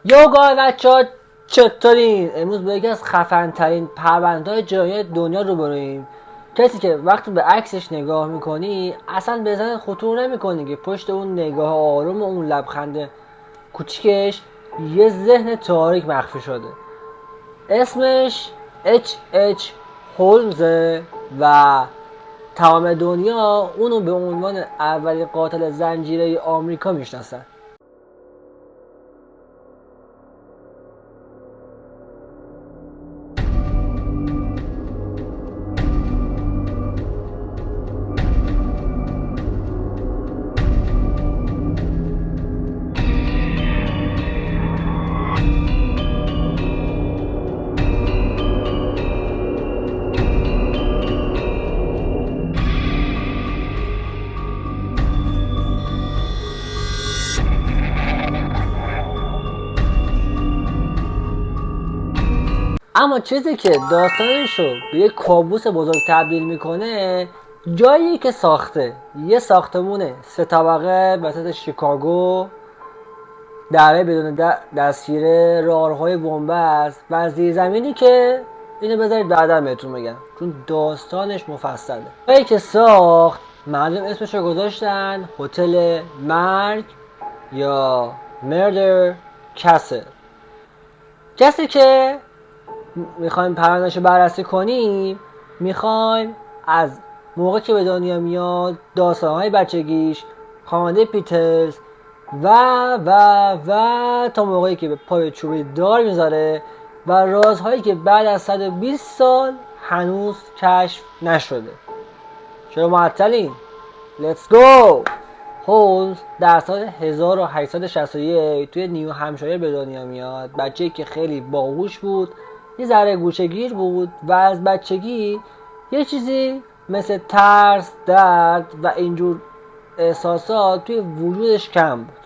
یوگا بچه‌ها چطورین؟ امروز با یکی از خفن‌ترین پرونده‌های جنایی دنیا روبرویم. کسی که وقتی به عکسش نگاه میکنی اصلا به ذهنت خطور نمیکنی که پشت اون نگاه آروم و اون لبخند کوچیکش یه ذهن تاریک مخفی شده. اسمش H.H. هولمزه و تمام دنیا اونو به عنوان اولین قاتل زنجیره آمریکا میشناسن. اما چیزی که داستانش رو به یک کابوس بزرگ تبدیل میکنه جایی که ساخته. یه ساختمونه 3 طبقه وسط شیکاگو، دره بدون دستگیره، راهروهای بنبست و زیرزمینی که اینو بذارید بعدا بهتون بگم چون داستانش مفصله. جایی که ساخت مردم اسمش رو گذاشتن هتل مرگ یا مردر کسل. کسی که میخوایم پرونده‌اش رو بررسی کنیم، میخوایم از موقع که به دنیا میاد، داستانهای بچگیش، خانواده پیترز و تا موقعی که به پای چوبی دار میذاره و رازهایی که بعد از 120 سال هنوز کشف نشده. چرا معطلین؟ Let's go! هولمز در سال 1861 توی نیو همشایر به دنیا میاد. بچه‌ای که خیلی باهوش بود، یه ذره گوشه‌گیر بود و از بچگی یه چیزی مثل ترس، درد و اینجور احساسات توی وجودش کم بود.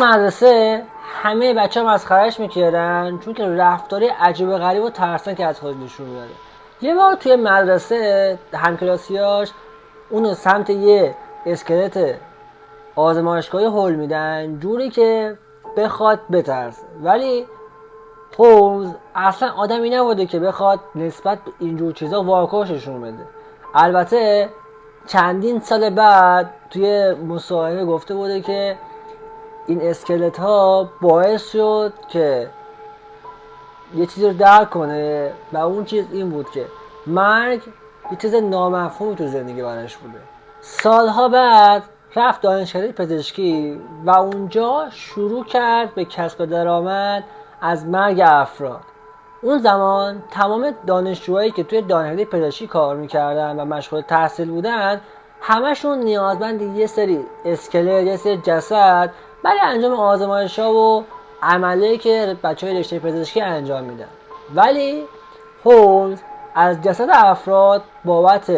مدرسه همه بچه‌ها مسخرهش میکردن چون که رفتاری عجیب غریب و ترسناک از خودش نشون میداده. یه بار توی مدرسه همکلاسیاش اونو سمت یه اسکلت آزمایشگاهی هول میدن جوری که بخواد بترسه، ولی هولمز اصلا آدمی نبوده که بخواد نسبت به اینجور چیزا واکنش نشون بده. البته چندین سال بعد توی مصاحبه گفته بوده که این اسکلت ها باعث شد که یه چیزی رو درک کنه و اون چیز این بود که مرگ یه چیز نامفهومی تو زندگی براش بوده. سالها بعد رفت دانشکده پزشکی و اونجا شروع کرد به کسب درآمد از مرگ افراد. اون زمان تمام دانشجوهایی که توی دانشکده پزشکی کار میکردن و مشغول تحصیل بودن همشون نیازمند یه سری اسکلت، یه سری جسد برای انجام آزمایش‌ها و عملیاتی که بچه‌های رشته پزشکی انجام میدن. ولی هولمز از جسد افراد بابت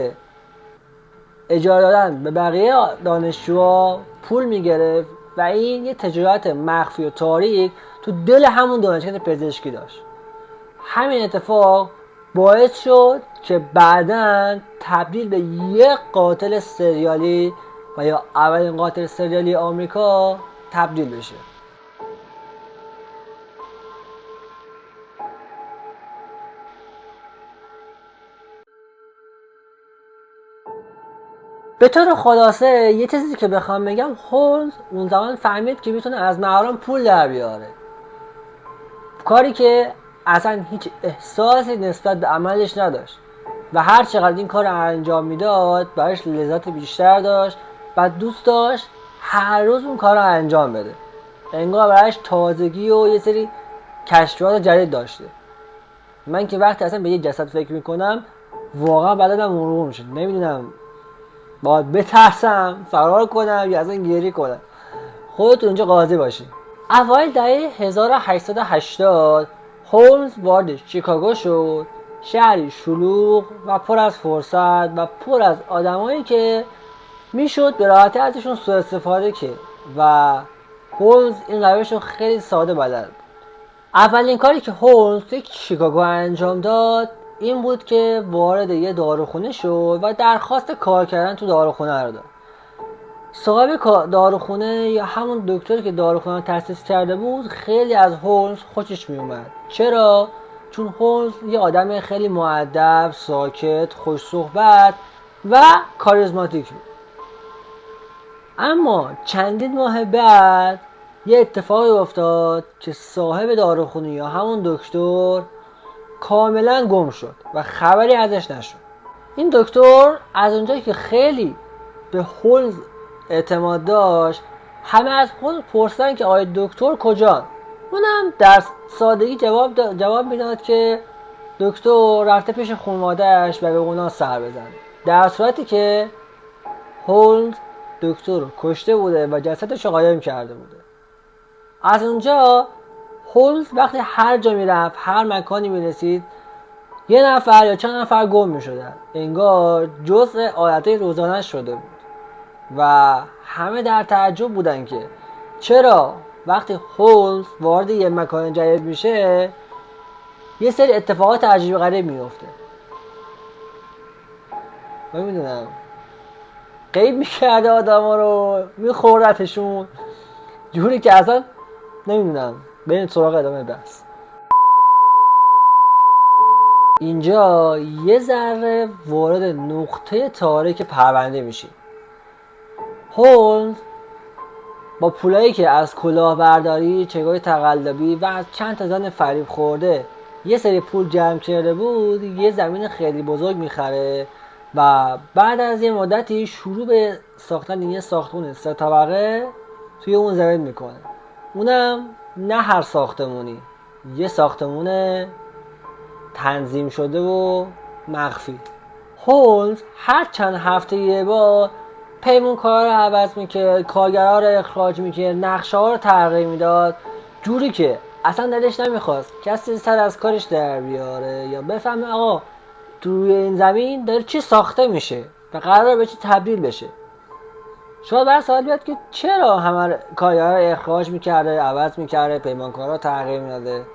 اجاره دادن به بقیه دانشجوها پول میگرفت و این یه تجارت مخفی و تاریک تو دل همون دانشکده پزشکی داشت. همین اتفاق باعث شد که بعداً تبدیل به یک قاتل سریالی و یا اولین قاتل سریالی آمریکا تبدیل بشه. به طور خلاصه یه چیزی که بخوام بگم، هولمز اون زمان فهمید که میتونه از مردم پول در بیاره، کاری که اصلا هیچ احساسی نسبت به عملش نداشت و هر چقدر این کار رو انجام میداد براش لذت بیشتر داشت و دوست داشت هر روز اون کار رو انجام بده. انگار براش تازگی و یه سری کشفیات جدید داشته. من که وقتی اصلا به یه جسد فکر میکنم واقعا بدنم مرغوب میشه، نمیدونم باید بترسم، فرار کنم یا اصلا گریه کنم. خودتون اینجا قاضی باشین. اوایل دهه 1880 هولمز وارد شیکاگو شد، شهری شلوغ و پر از فرصت و پر از آدمایی که میشد به راحتی ازشون سوء استفاده کرد و هولمز این روش رو خیلی ساده بلد بود. اولین کاری که هولمز توی شیکاگو انجام داد این بود که وارد یه داروخونه شد و درخواست کار کردن تو داروخونه رو داد. صاحب داروخونه یا همون دکتری که داروخونه رو تأسیس کرده بود خیلی از هولمز خوشش می اومد. چرا؟ چون هولمز یه آدم خیلی مؤدب، ساکت، خوش صحبت و کاریزماتیک بود. اما چندین ماه بعد یه اتفاقی افتاد که صاحب داروخونه یا همون دکتر کاملا گم شد و خبری ازش نشد. این دکتر از اونجایی که خیلی به هولمز اعتماد داشت، همه از هولمز پرسیدن که آقای دکتر کجا؟ اونم در سادگی جواب میداد که دکتر رفته پیش خانواده‌اش و به اونا سر بزنه، در صورتی که هولمز دکتر رو کشته بوده و جسدش رو قایم کرده بوده. از اونجا هولمز وقتی هر جا میرفت، هر مکانی میرسید، یه نفر یا چند نفر گم میشدن، انگار جزء عادتهای روزانه شده بود و همه در تعجب بودن که چرا وقتی هولمز وارد یه مکان جدید میشه یه سری اتفاقات عجیب غریب میفته. نمیدونم، غیب میکرده آدم ها رو، میخوردتشون جوری که اصلا نمیدونم. بریم سراغ ادامه بحث. اینجا یه ذره وارد نقطه تاریک پرونده میشیم. هولمز با پولایی که از کلاهبرداری، چگاه تقلبی و از چند تا زن فریب خورده یه سری پول جمع کرده بود، یه زمین خیلی بزرگ میخره و بعد از یه مدتی شروع به ساختن یه ساختمون 3 طبقه توی اون زمین میکنه. اونم نه هر ساختمونی، یه ساختمون تنظیم شده و مخفی. هولمز هر چند هفته یه بار پیمانکارا رو عوض میکرد، کارگرها رو اخراج میکرد، نقشه ها رو تغییر میداد، جوری که اصلا دلش نمیخواست کسی سر از کارش در بیاره یا بفهمه آقا توی این زمین داره چی ساخته میشه و قراره به چی تبدیل بشه. شاید بر سوال بیاد که چرا همه کارگرها رو اخراج میکرده، عوض میکرده، پیمانکارا رو تغییر میداده.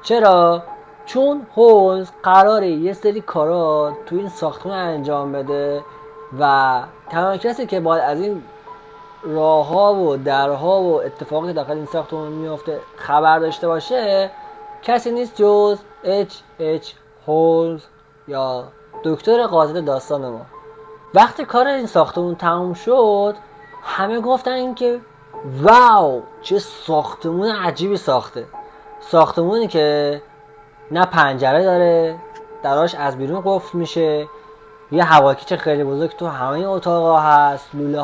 چرا؟ چون هولمز قراره یه سری کارا تو این ساختمان انجام بده و تمام کسی که باید از این راه‌ها و درها و اتفاقی داخل این ساختمان میفته خبر داشته باشه کسی نیست جز H.H. هولمز یا دکتر قاتل داستان ما. وقتی کار این ساختمان تموم شد همه گفتن که واو چه ساختمون عجیبی ساخته. ساختمونی که نه پنجره داره، دراش از بیرون قفل میشه، یه هواکیچ خیلی بزرگ تو همه اتاقا هست، لوله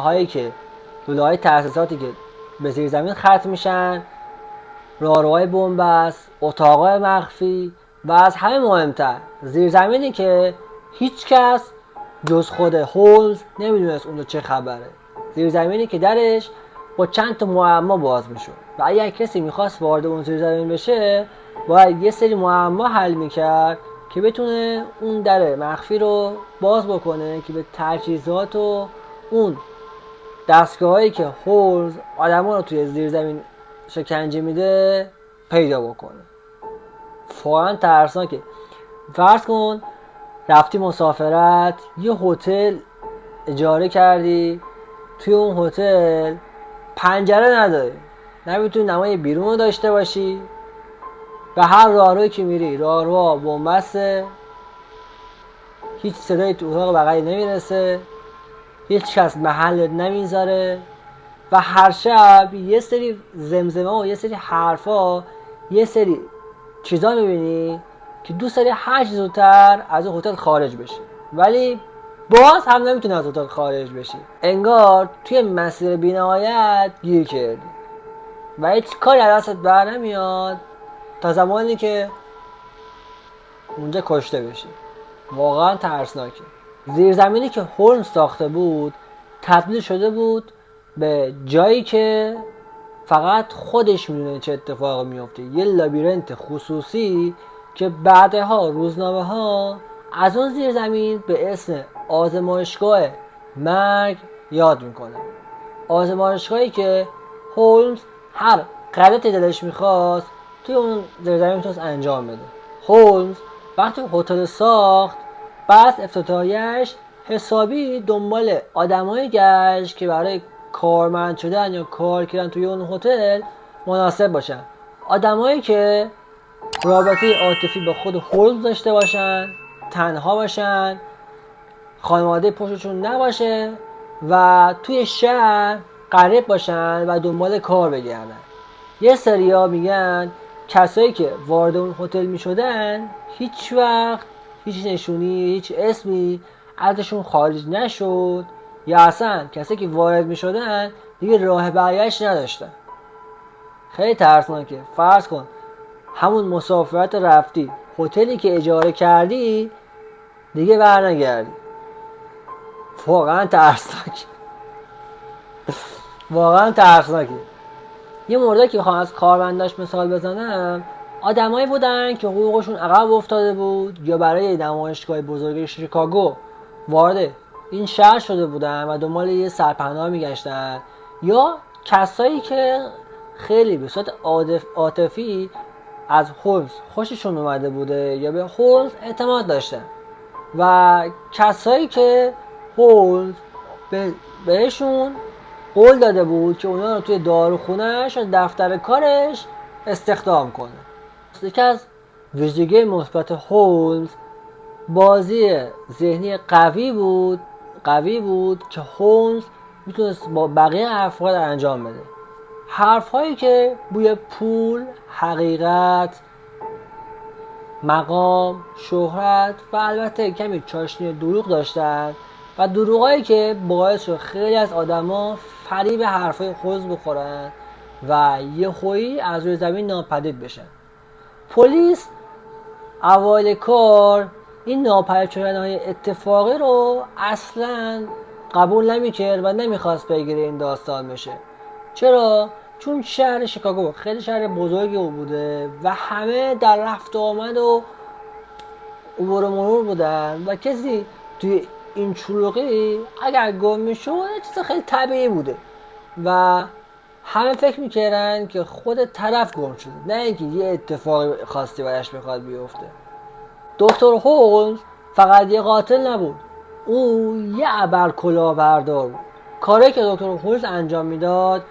های تاسیساتی که به زیر زمین ختم میشن، راهروهای بنبست، اتاقای مخفی و از همه مهمتر زیر زمینی که هیچ کس جز خود هولمز نمیدونست اونجا چه خبره. زیر زمینی که درش با چند تا معما باز میشد و اگر کسی میخواست وارد اون زیر زمین بشه باید یه سری معما حل میکرد که بتونه اون در مخفی رو باز بکنه که به تجهیزات و اون دستگاهایی که هولمز آدما رو توی زیر زمین شکنجه میده پیدا بکنه. واقعا ترسناکه. فرض کن رفتی مسافرت، یه هتل اجاره کردی، توی اون هتل پنجره نداره، نمیتونی نمای بیرون رو داشته باشی و هر راهروی که میری راهرو بنبسته، هیچ صدایی تو اتاق بغلی نمیرسه، هیچ کس محلت نمیذاره و هر شب یه سری زمزمه و یه سری حرفا، یه سری چیزا میبینی که دوست داری هر چیز زودتر از اون هتل خارج بشی ولی باز هم نمیتونی از هتل خارج بشی. انگار توی مسیر بی‌نهایت گیر کردی و هیچ کاری از دستت بر نمیاد تا زمانی که اونجا کشته بشی. واقعا ترسناکه. زیرزمینی که هولمز ساخته بود تبدیل شده بود به جایی که فقط خودش میدونه چه اتفاقی میفته، یه لابیرنت خصوصی که بعدها روزنامه ها از اون زیرزمین به اسم آزمایشگاه مرگ یاد میکنه. آزمایشگاهی که هولمز هر غلطی دلش میخواست توی اون زیرزمین میتونست انجام بده. هولمز وقتی هتل ساخت بعد افتتاحیه‌اش حسابی دنبال آدمایی گشت که برای کارمند شدن یا کار کردن توی اون هتل مناسب باشن. آدمایی که رابطه عاطفی با خود هولمز داشته باشن، تنها باشن، خانواده پشتشون نباشه و توی شهر غریب باشن و دنبال کار بگردن. یه سریا میگن کسایی که وارد اون هتل میشدن هیچ وقت هیچ نشونی، هیچ اسمی ازشون خارج نشد، یا اصلا کسایی که وارد میشدن دیگه راه برگشت نداشتن. خیلی ترسناکه. فرض کن همون مسافرت رفتی، هتلی که اجاره کردی دیگه برنگردی. واقعا ترسناکه. واقعا ترسناکه. یه موردی که بخوام از کارمنداش مثال بزنم، آدمایی بودن که حقوقشون عقب افتاده بود یا برای نمایشگاه بزرگ شیکاگو وارد این شهر شده بودن و دنبال یه سرپناه میگشتن، یا کسایی که خیلی به صورت عاطفی از هولمز خوششون اومده بوده یا به هولمز اعتماد داشتن و کسایی که هولمز بهشون قول داده بود که اونا رو توی داروخونه‌اش و دفتر کارش استخدام کنه. یکی از ویژگی مثبت هولمز بازی ذهنی قوی بود که هولمز میتونست با بقیه افراد انجام بده. حرفهایی که بوی پول، حقیقت، مقام، شهرت و البته کمی چاشنی دروغ داشتن و دروغایی که باعث شد خیلی از آدما فریب حرفای هولمز بخورن و یهویی از روی زمین ناپدید بشن. پلیس اوایل کار این ناپدید شدن‌های اتفاقی رو اصلاً قبول نمی‌کرد و نمیخواست پیگیر این داستان بشه. چرا؟ چون شهر شیکاگو خیلی شهر بزرگی بوده و همه در رفت و آمد و عبور و مرور بودن و کسی توی این چروقی اگر گم میشد چیز خیلی طبیعی بوده و همه فکر میکردن که خود طرف گم شده، نه اینکه یه اتفاق خاصی براش بخواد بیفته. دکتر هولمز فقط یه قاتل نبود، او یه ابرکلاهبردار بود. کاری که دکتر هولمز انجام میداد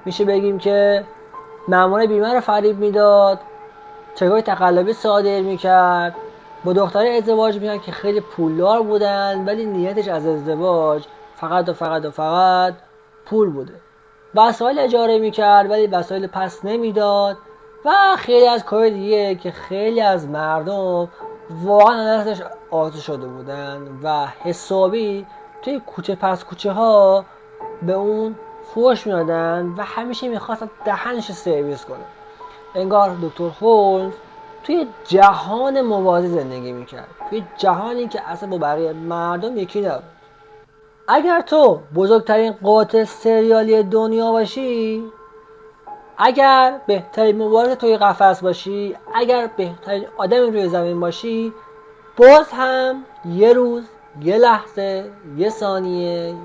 میشه بگیم که مأمور بیمه رو فریب میداد، چکای تقلبی صادر میکرد، با دختره ازدواج میکرد که خیلی پولدار بودن ولی نیتش از ازدواج فقط پول بوده. وسایل اجاره میکرد ولی وسایل پس نمیداد و خیلی از کار دیگه که خیلی از مردم واقعا ازش آزرده شده بودن و حسابی توی کوچه پس کوچه ها به اون فوش میدادن و همیشه میخواست دهنش سرویس کنه. انگار دکتر هولمز توی جهان موازی زندگی میکرد، توی جهانی که اصلا با بقیه مردم یکی نبود. اگر تو بزرگترین قاتل سریالی دنیا باشی، اگر بهترین مبارز توی قفس باشی، اگر بهترین آدم روی زمین باشی، باز هم یه روز، یه لحظه، یه ثانیه،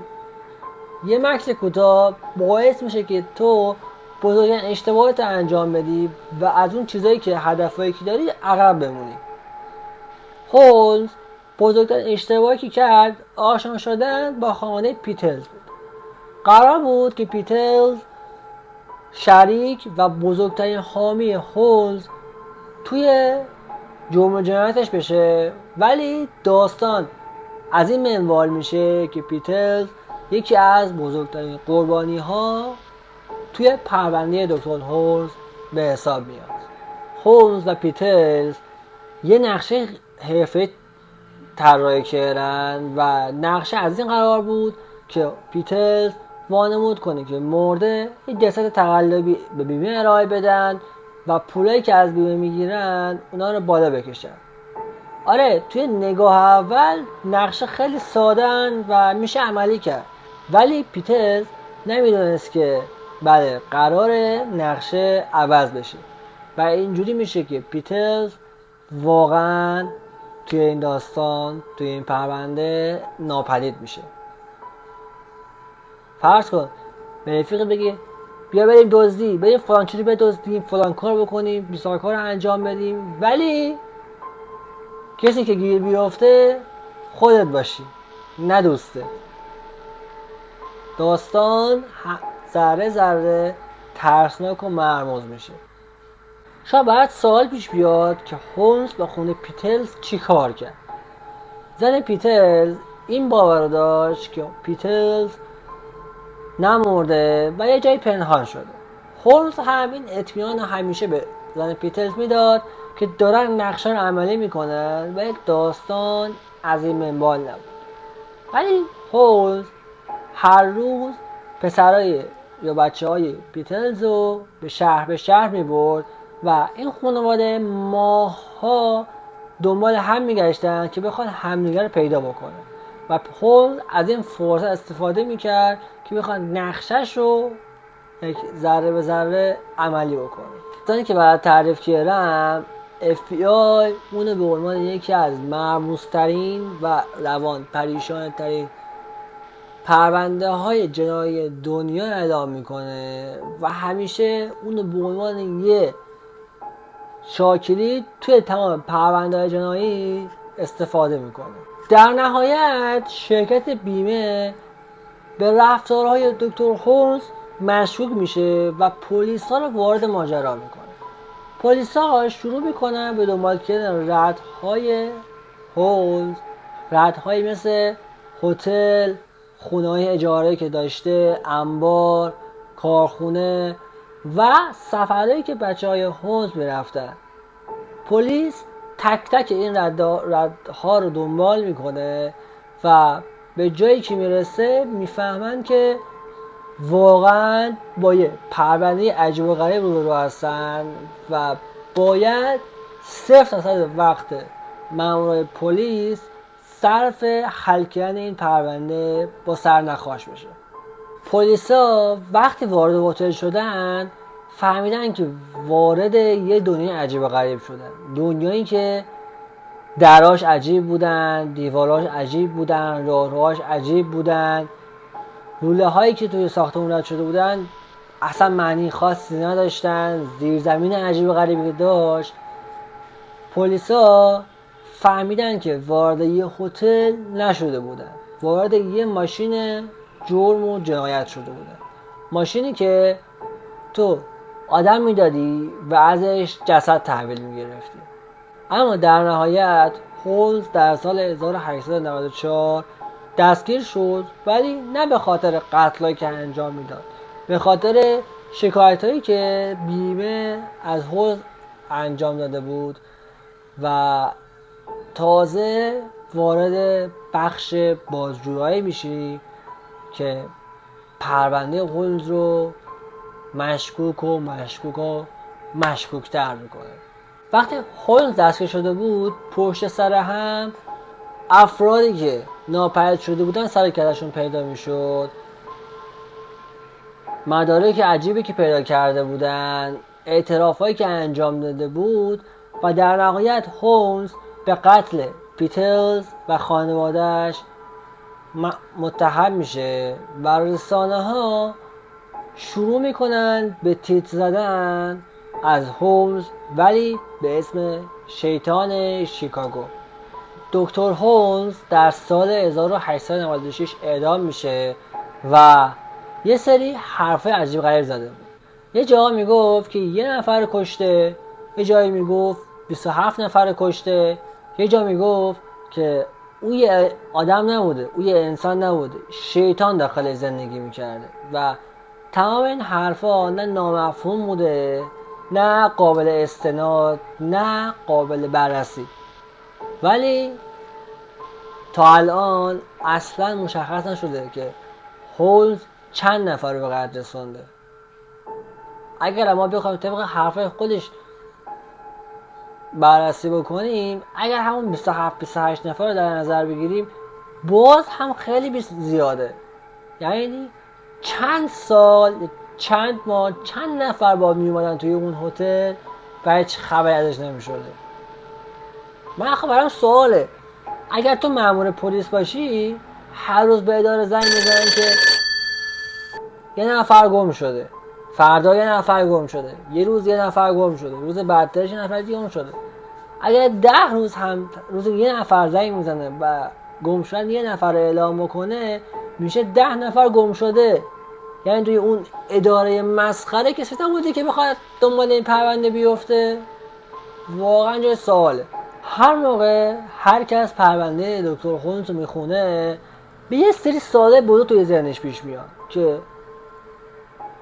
یه مکس کوتاه باعث میشه که تو بزرگترین اشتباهات انجام بدی و از اون چیزایی که هدفایی که داری عقب بمونی. هولمز بزرگترین اشتباهی که کرد آشنا شدن با خانواده پیتلز بود. قرار بود که پیتلز شریک و بزرگترین حامی هولمز توی جرم و جنایتش بشه، ولی داستان از این منوال میشه که پیتلز یکی از بزرگترین قربانی ها توی پرونده دکتر هولمز به حساب میاد. هولمز و پیتلز یه نقشه حرفه‌ای طراحی کردن و نقشه از این قرار بود که پیتلز وانمود کنه که مرده یه جسد تقلبی به بیمه ارائه بدن و پولایی که از بیمه میگیرن اونا رو بالا بکشن. آره، توی نگاه اول نقشه خیلی ساده‌ان و میشه عملی کرد، ولی پیتلز نمیدونست که بله قرار نقشه عوض بشه و اینجوری میشه که پیتلز واقعا توی این داستان، توی این پرونده ناپدید میشه. فرض کن به رفیق بگی بیا بریم دزدی، بریم فلان چیزی بدزدیم، فلان کار بکنیم، بیسار کار انجام بدیم، ولی کسی که گیر بیافته خودت باشی، نه دوسته. داستان ذره ذره ترسناک و مرموز میشه. شاید بعد سوال پیش بیاد که هولمز با خونه پیتلز چی کار کرد. زن پیتلز این باور داشت که پیتلز نمرده و یه جای پنهان شده. هولمز همین اطمینان همیشه به زن پیتلز میداد که دارن نقشه رو عملی میکنن و یک داستان از این منوال نبود. ولی هولمز هر روز پسرای یا بچه های پیتلز رو به شهر میبرد و این خانواده ماها دنبال هم میگشتن که بخواد همدیگر رو پیدا بکنه و هولمز از این فرصت استفاده میکرد که بخواد نقشش رو یک ذره به ذره عملی بکنه. زنی که برای تعریف کردم FBI اونو به عنوان یکی از مرموزترین و روان پریشان ترین پرونده های جنایی دنیا اعلام میکنه و همیشه اونو به عنوان یه شاکلید توی تمام پرونده های جنایی استفاده میکنه. در نهایت شرکت بیمه به رفتارهای دکتر هولمز مشکوک میشه و پلیسا رو وارد ماجرا میکنه. پلیسا شروع میکنن به دنبال کردن ردهای هولمز، ردهایی مثل هتل، خونه‌های اجاره که داشته، انبار، کارخونه و سفرهایی که بچه‌های هولمز میرفتن. پلیس تک تک این ردها رو دنبال میکنه و به جایی که میرسه میفهمن که واقعا با یه پرونده عجیب و غریب رو هستن و باید 0% وقت مامورای پلیس صرف حل کردن این پرونده با سرنخاش بشه. پلیسا وقتی وارد هتل شدن فهمیدن که وارد یه دنیای عجیب و غریب شدن. دنیایی که دراش عجیب بودن، دیواراش عجیب بودن، راهروهاش عجیب بودن، لوله هایی که توی ساختمون رد شده بودن اصلا معنی خاصی نداشتن، زیرزمین عجیب و غریبی داشت. پلیسا فهمیدن که وارد یه هتل نشده بودن، وارد یه ماشین جرم و جنایت شده بودن. ماشینی که تو آدم میدادی و ازش جسد تحویل میگرفتی. اما در نهایت هولمز در سال 1894 دستگیر شد، ولی نه به خاطر قتلایی که انجام میداد، به خاطر شکایتایی که بیمه از هولمز انجام داده بود و تازه وارد بخش بازجویی میشی که پرونده هولمز رو مشکوکتر میکنه. وقتی هولمز دستگیر شده بود پشت سر هم افرادی که ناپدید شده بودن سر کلشون پیدا میشد، مدارک عجیبی که پیدا کرده بودن، اعترافایی که انجام داده بود و در نهایت هولمز به قتل پیتلز و خانوادهش متهم میشه و رسانه ها شروع میکنن به تیتر زدن از هولمز ولی به اسم شیطان شیکاگو. دکتر هولمز در سال 1896 اعدام میشه و یه سری حرفای عجیب غریب زده بود. یه جا میگفت که 1 نفر کشته، یه جایی میگفت 27 نفر کشته، یه جا میگفت که او یه آدم نبوده، او یه انسان نبوده، شیطان داخل زندگی میکرده و تمام این حرفا نه نامفهوم بوده، نه قابل استناد، نه قابل بررسی. ولی تا الان اصلا مشخص نشده که هولمز چند نفر رو به قتل رسونده. اگر ما بخوایم طبق حرفای خودش بررسی بکنیم، اگر همون 27-28 نفر رو در نظر بگیریم باز هم خیلی زیاده. یعنی چند سال، چند ماه، چند نفر با می اومدن توی اون هتل و هیچ خبری ازش نمیشده. من برام سواله، اگر تو مأمور پلیس باشی هر روز به اداره زنگ میزنن که یه نفر گم شده، فردا یه نفر گم شده، یه روز یه نفر گم شده، روز بعدش یه نفر دیگه گم شده. اگر 10 روز هم روز یه نفر زنگ میزنه و گم شدن یه نفر اعلام بکنه، میشه 10 نفر گم شده. یعنی توی اون اداره مسخره کسی نبوده که بخواد دنبال این پرونده بیفته. واقعا جای سواله. هر موقع هر کس پرونده دکتر هولمز رو میخونه به یه سری سوال بزرگ توی ذهنش پیش میاد که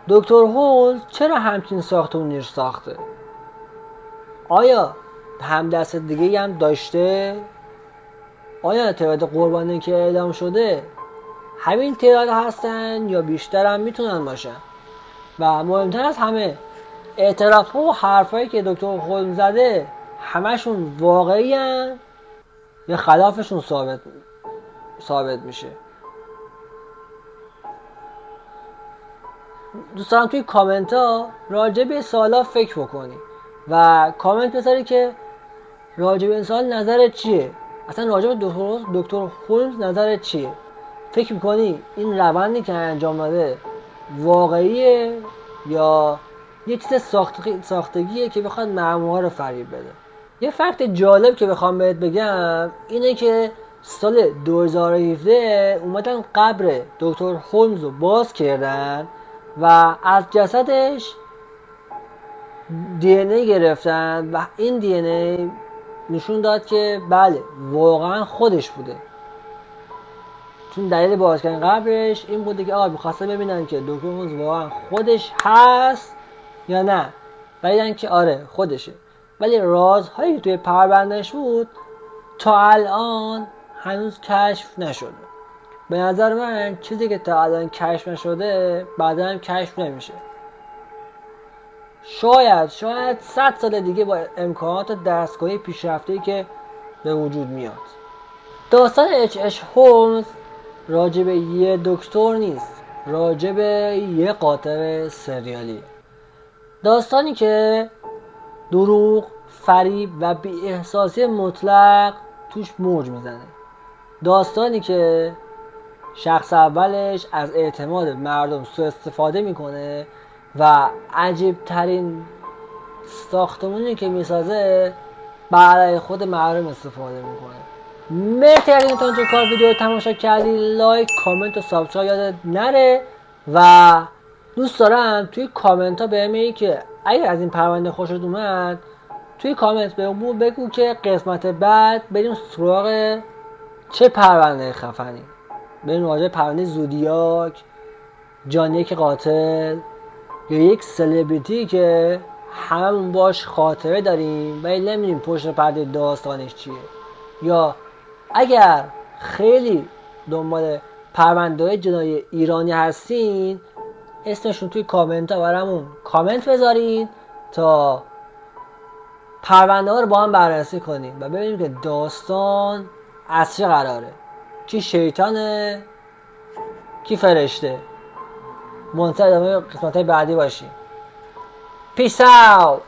دکتر هولمز چرا همچین ساختمونی رو ساخته؟ آیا همدست دیگه هم داشته؟ آیا تعداد قربانی که اعدام شده همین تعداد هستن یا بیشتر هم میتونن باشن؟ و مهمتر از همه اعتراف ها و حرفایی که دکتر هولمز زده همشون واقعی هن یا خلافشون ثابت میشه؟ دوستان توی کامنت ها راجع به سوالا فکر بکنی و کامنت بذاری که راجع به این سوال نظرت چیه؟ اصلا راجع به دکتر هولمز نظرت چیه؟ فکر میکنی این روندی که انجام داده واقعیه یا یه چیز ساختگیه که بخواد مأمورها رو فریب بده؟ یه فکت جالب که بخوام بهت بگم اینه که سال 2017 اومدن قبر دکتر هولمز رو باز کردن و از جسدش دی ان ای گرفتن و این دی ان ای نشون داد که بله واقعا خودش بوده. چون دلیل باز کردن قبرش این بوده که می‌خواستن ببینن که دکتر هولمز واقعا خودش هست یا نه. دیدن که آره خودشه. ولی رازهایی که توی پروندهش بود تا الان هنوز کشف نشده. به نظر من چیزی که تا الان کشف نشده بعدا هم کشف نمیشه. شاید 100 سال دیگه با امکانات دستگاهی پیشرفته‌ای که به وجود میاد. داستان اچ هولمز راجب یه دکتر نیست، راجب یه قاتل سریالی. داستانی که دروغ، فریب و بی‌احساسی مطلق توش موج میزنه. داستانی که شخص اولش از اعتماد مردم سوء استفاده میکنه و عجیب ترین ساختمونی که میسازه برای خود مردم استفاده میکنه. مرسی اگه تا اینجا کار ویدیو رو تماشا کردی. لایک، کامنت و سابسکرایب یادت نره و دوست دارم توی کامنت ها بهم بگی که اگر از این پرونده خوشت اومد توی کامنت بگو که قسمت بعد بریم سراغ چه پرونده خفنی. بریم راجع پرونده زودیاک، جان یک قاتل یا یک سلبریتی که هممون باش خاطره داریم ولی نمیدونیم پشت پرده داستانش چیه. یا اگر خیلی دنبال پرونده‌های جنایی ایرانی هستین اسمشون توی کامنت ها برامون کامنت بذارین تا پرونده ها رو با هم بررسی کنیم و ببینیم که داستان از چه قراره، کی شیطانه کی فرشته. منتظر ادامه قسمت های بعدی باشیم. پیس اوت.